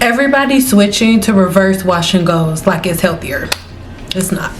Everybody's switching to reverse wash and goes like it's healthier. It's not.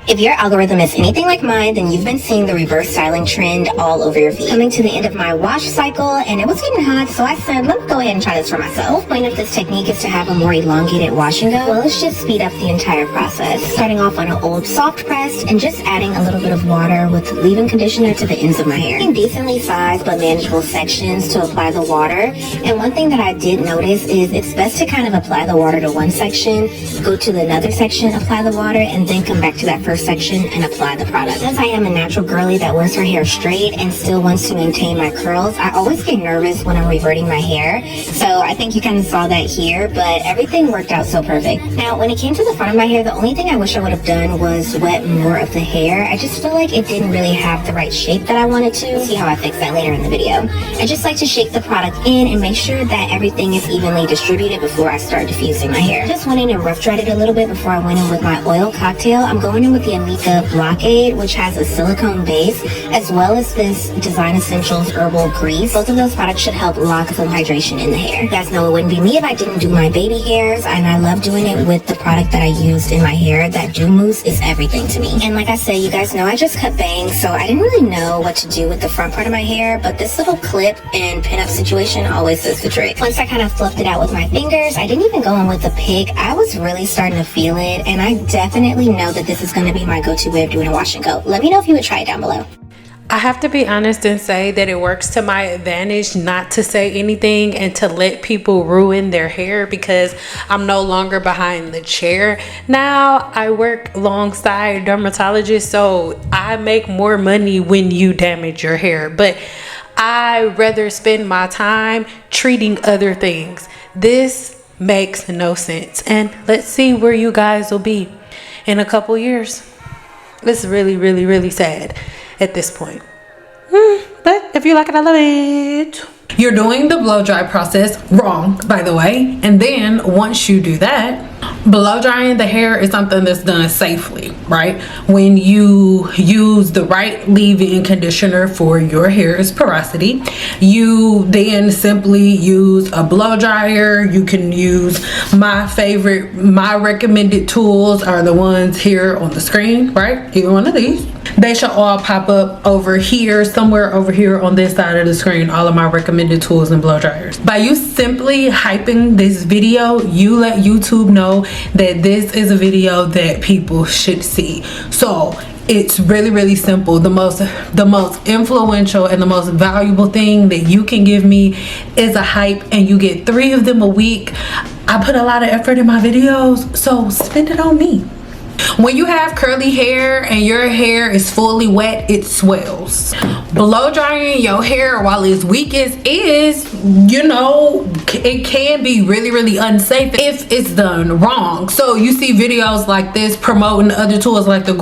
If your algorithm is anything like mine, then you've been seeing the reverse styling trend all over your feed. Coming to the end of my wash cycle, and it was getting hot, so I said, let me go ahead and try this for myself. The whole point of this technique is to have a more elongated wash and go. Well, let's just speed up the entire process. Starting off on an old soft press and just adding a little bit of water with leave-in conditioner to the ends of my hair. In decently sized but manageable sections to apply the water. And one thing that I did notice is it's best to kind of apply the water to one section, go to another section, apply the water, and then come back to that first section and apply the product. Since I am a natural girly that wears her hair straight and still wants to maintain my curls, I always get nervous when I'm reverting my hair. So I think you kind of saw that here, but everything worked out so perfect. Now, when it came to the front of my hair, the only thing I wish I would have done was wet more of the hair. I just feel like it didn't really have the right shape that I wanted to. See how I fix that later in the video. I just like to shake the product in and make sure that everything is evenly distributed before I start diffusing my hair. Just went in and rough dried it a little bit before I went in with my oil cocktail. I'm going in with the Amika Blockade, which has a silicone base, as well as this Design Essentials herbal grease. Both of those products should help lock some hydration in the hair. You guys know it wouldn't be me if I didn't do my baby hairs, and I love doing it with the product that I used in my hair. That dew mousse is everything to me. And like I said, you guys know I just cut bangs, so I didn't really know what to do with the front part of my hair, but this little clip and pin-up situation always does the trick. Once I kind of fluffed it out with my fingers, I didn't even go in with a pick. I was really starting to feel it, and I definitely know that this is going to be my go-to way of doing a wash and go. Let me know if you would try it down below. I have to be honest and say that it works to my advantage not to say anything and to let people ruin their hair, because I'm no longer behind the chair. Now I work alongside dermatologists, so I make more money when you damage your hair, but I rather spend my time treating other things. This makes no sense, and let's see where you guys will be in a couple years. It's really sad at this point, but if you like it, I love it. You're doing the blow dry process wrong, by the way, and then once you do that, blow drying the hair is something that's done safely, right? When you use the right leave-in conditioner for your hair's porosity, you then simply use a blow dryer. You can use my recommended tools are the ones here on the screen, right? Either one of these. They should all pop up over here, somewhere over here on this side of the screen, all of my recommended tools and blow dryers. By you simply hyping this video, you let YouTube know that this is a video that people should see. So it's really simple. The most influential and the most valuable thing that you can give me is a hype, and you get 3 of them a week. I put a lot of effort in my videos, so spend it on me. When you have curly hair and your hair is fully wet, it swells. Blow drying your hair while it's weak as is, you know, it can be really unsafe if it's done wrong. So you see videos like this promoting other tools like the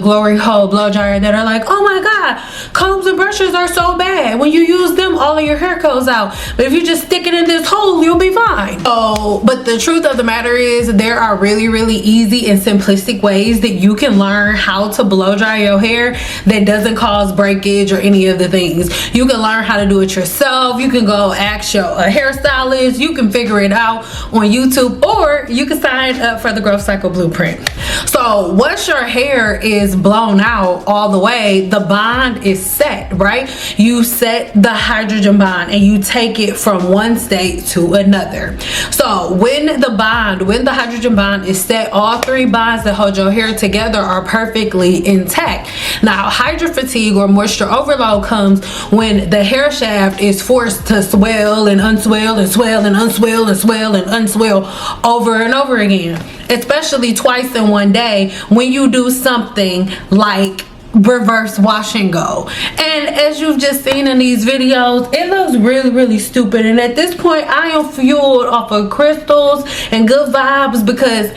Glory Hole blow dryer that are like, oh my god, combs and brushes are so bad. When you use them, all of your hair goes out. But if you just stick it in this hole, you'll be fine. Oh, but the truth of the matter is there are really easy and simplistic ways that you can learn how to blow dry your hair that doesn't cause breakage or any of the things. You can learn how to do it yourself. You can go ask a hairstylist. You can figure it out on YouTube, or you can sign up for the Growth Cycle Blueprint. So once your hair is blown out all the way, the bond is set, right? You set the hydrogen bond and you take it from one state to another. So when the hydrogen bond is set, all 3 bonds that hold your hair together are perfectly intact. Now, hydro fatigue or moisture overload comes when the hair shaft is forced to swell and unswell and swell and unswell and swell and unswell over and over again, especially twice in one day when you do something like reverse wash and go. And as you've just seen in these videos, it looks really stupid, and at this point I am fueled off of crystals and good vibes, because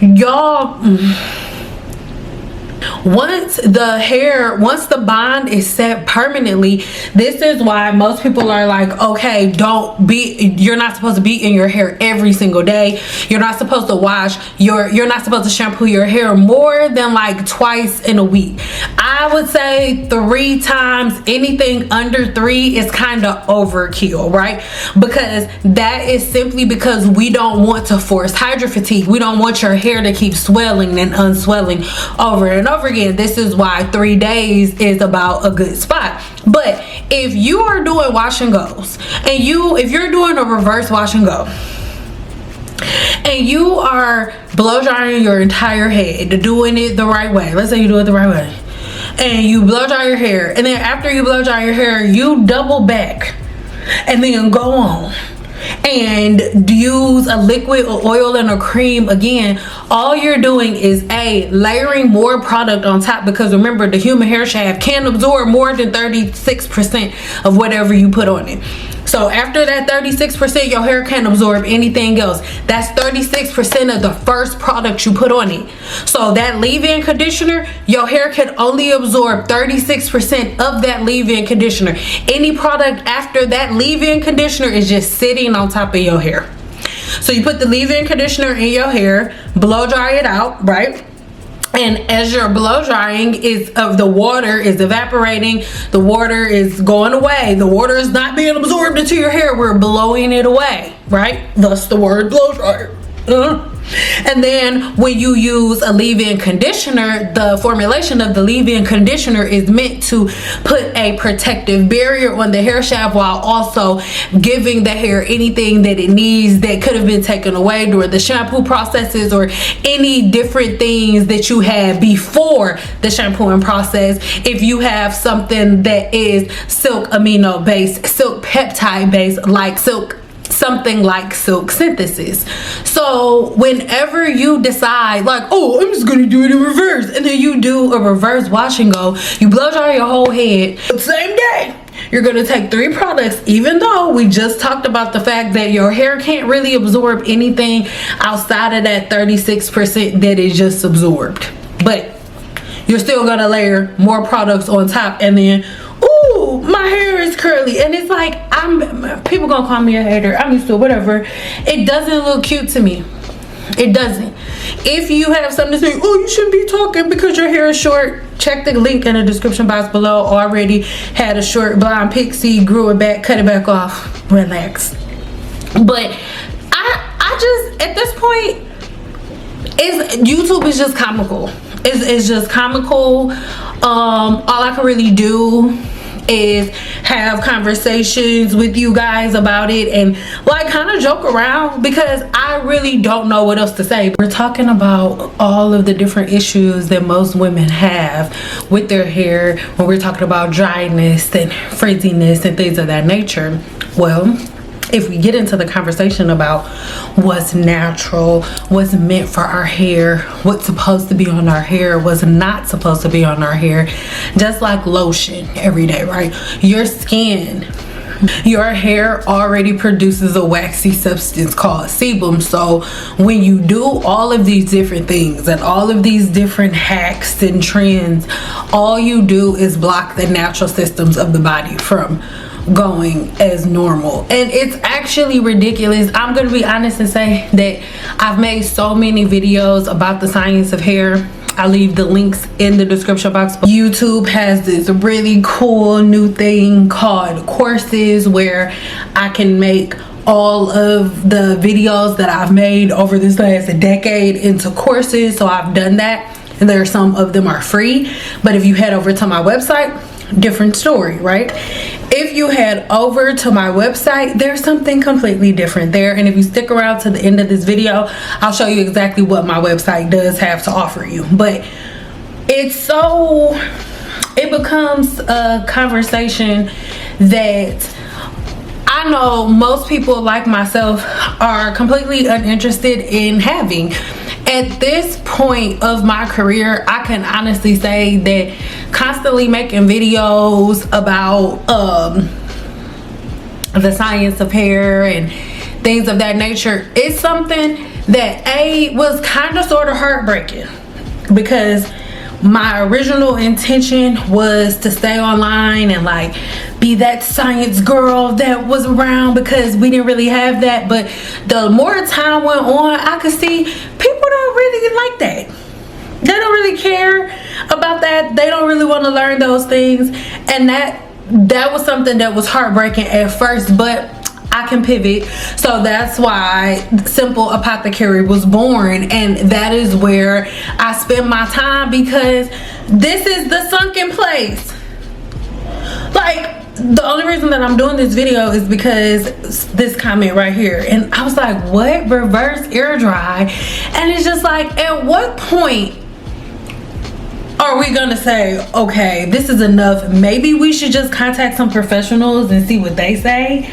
y'all, Once the bond is set permanently, this is why most people are like, okay, you're not supposed to be in your hair every single day. You're not supposed to you're not supposed to shampoo your hair more than like twice in a week. I would say 3 times. Anything under 3 is kind of overkill, right? Because that is simply because we don't want to force hydro fatigue. We don't want your hair to keep swelling and unswelling over and over again. This is why 3 days is about a good spot. But if you are doing wash and goes, and if you're doing a reverse wash and go, and you are blow drying your entire head, doing it the right way, let's say you do it the right way, and you blow dry your hair, and then after you blow dry your hair, you double back and then go on and use a liquid or oil and a cream again, all you're doing is layering more product on top, because remember, the human hair shaft can absorb more than 36% of whatever you put on it. So after that 36%, your hair can't absorb anything else. That's 36% of the first product you put on it. So that leave-in conditioner, your hair can only absorb 36% of that leave-in conditioner. Any product after that leave-in conditioner is just sitting on top of your hair. So you put the leave-in conditioner in your hair, blow dry it out, right? And as you're blow drying, the water is evaporating, the water is going away, the water is not being absorbed into your hair, we're blowing it away, right? Thus the word blow dryer. And then when you use a leave-in conditioner, the formulation of the leave-in conditioner is meant to put a protective barrier on the hair shaft while also giving the hair anything that it needs that could have been taken away during the shampoo processes or any different things that you had before the shampooing process. If you have something that is silk amino based, silk peptide based, like something like silk synthesis. So whenever you decide like, oh, I'm just gonna do it in reverse, and then you do a reverse wash and go, you blow dry your whole head the same day, you're gonna take 3 products, even though we just talked about the fact that your hair can't really absorb anything outside of that 36% that is just absorbed, but you're still gonna layer more products on top, and then ooh, my hair is curly, and it's like, people gonna call me a hater, I'm used to it, whatever. It doesn't look cute to me. It doesn't. If you have something to say, oh, you shouldn't be talking because your hair is short, check the link in the description box below. Already had a short blonde pixie, grew it back, cut it back off, relax. But I just, at this point, YouTube is just comical. It's just comical. All I can really do is have conversations with you guys about it and like kind of joke around, because I really don't know what else to say. We're talking about all of the different issues that most women have with their hair when we're talking about dryness and frizziness and things of that nature. Well, if we get into the conversation about what's natural, what's meant for our hair, what's supposed to be on our hair, what's not supposed to be on our hair, just like lotion every day, right? Your skin, your hair already produces a waxy substance called sebum. So when you do all of these different things and all of these different hacks and trends, all you do is block the natural systems of the body from going as normal. And it's actually ridiculous. I'm gonna be honest and say that I've made so many videos about the science of hair. I leave the links in the description box. YouTube has this really cool new thing called courses where I can make all of the videos that I've made over this last decade into courses. So I've done that, and there are some of them are free. But if you head over to my website, different story, right? If you head over to my website, there's something completely different there. And if you stick around to the end of this video, I'll show you exactly what my website does have to offer you. But it becomes a conversation that I know most people like myself are completely uninterested in having. At this point of my career, I can honestly say that constantly making videos about the science of hair and things of that nature is something that was kind of sort of heartbreaking, because my original intention was to stay online and like be that science girl that was around, because we didn't really have that. But the more time went on, I could see people don't really like that. They don't really care about that. They don't really want to learn those things, and that was something that was heartbreaking at first, but I can pivot. So that's why Simple Apothecary was born, and that is where I spend my time, because this is the sunken place. Like, the only reason that I'm doing this video is because this comment right here, and I was like, what? Reverse air dry? And it's just like, at what point are we gonna say, okay, this is enough, maybe we should just contact some professionals and see what they say?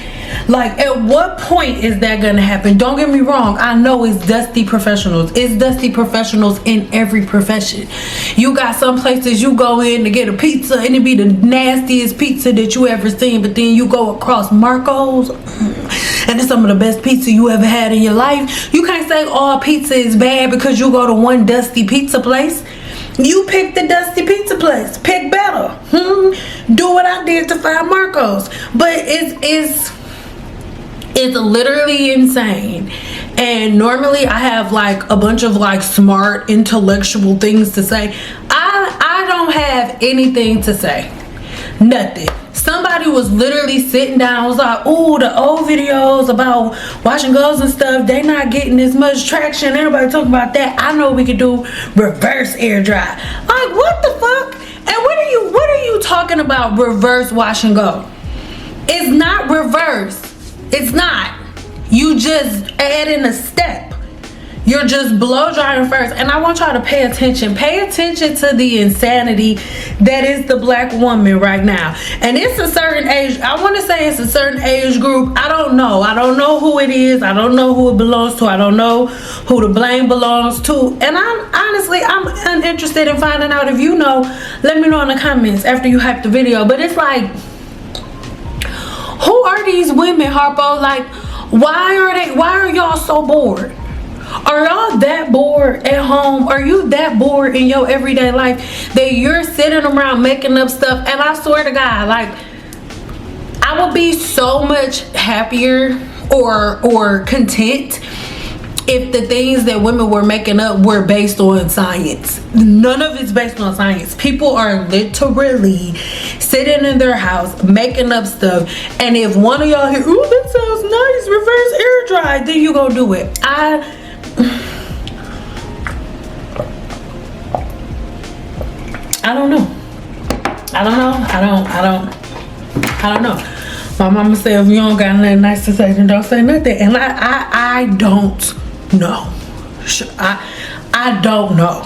Like, at what point is that gonna happen? Don't get me wrong, I know it's dusty professionals. It's dusty professionals in every profession. You got some places you go in to get a pizza and it be the nastiest pizza that you ever seen, but then you go across Marco's and it's some of the best pizza you ever had in your life. You can't say all pizza is bad because you go to one dusty pizza place. You pick the dusty pizza place. Pick better. Do what I did to find Marco's. But it's literally insane. And normally I have like a bunch of like smart intellectual things to say. I don't have anything to say. Nothing. Somebody was literally sitting down, was like, oh, the old videos about washing girls and stuff, they not getting as much traction. Everybody talking about that. I know we could do reverse air dry. Like, what the fuck? And what are you talking about, reverse wash and go? It's not reverse. It's not. You just add in a step. You're just blow drying first. And I want y'all to pay attention. Pay attention to the insanity that is the black woman right now. And it's a certain age. I want to say it's a certain age group. I don't know. I don't know who it is. I don't know who it belongs to. I don't know who the blame belongs to. And I'm uninterested in finding out. If you know, let me know in the comments after you hype the video. But it's like, who are these women, Harpo? Like, why are y'all so bored? Are y'all that bored at home? Are you that bored in your everyday life that you're sitting around making up stuff? And I swear to God, like, I would be so much happier or content if the things that women were making up were based on science. None of it's based on science. People are literally sitting in their house making up stuff, and if one of y'all hear, ooh, that sounds nice, reverse air dry, then you go do it. I don't know. I don't know. My mama said, if you don't got nothing nice to say, then don't say nothing. And I don't know. I don't know.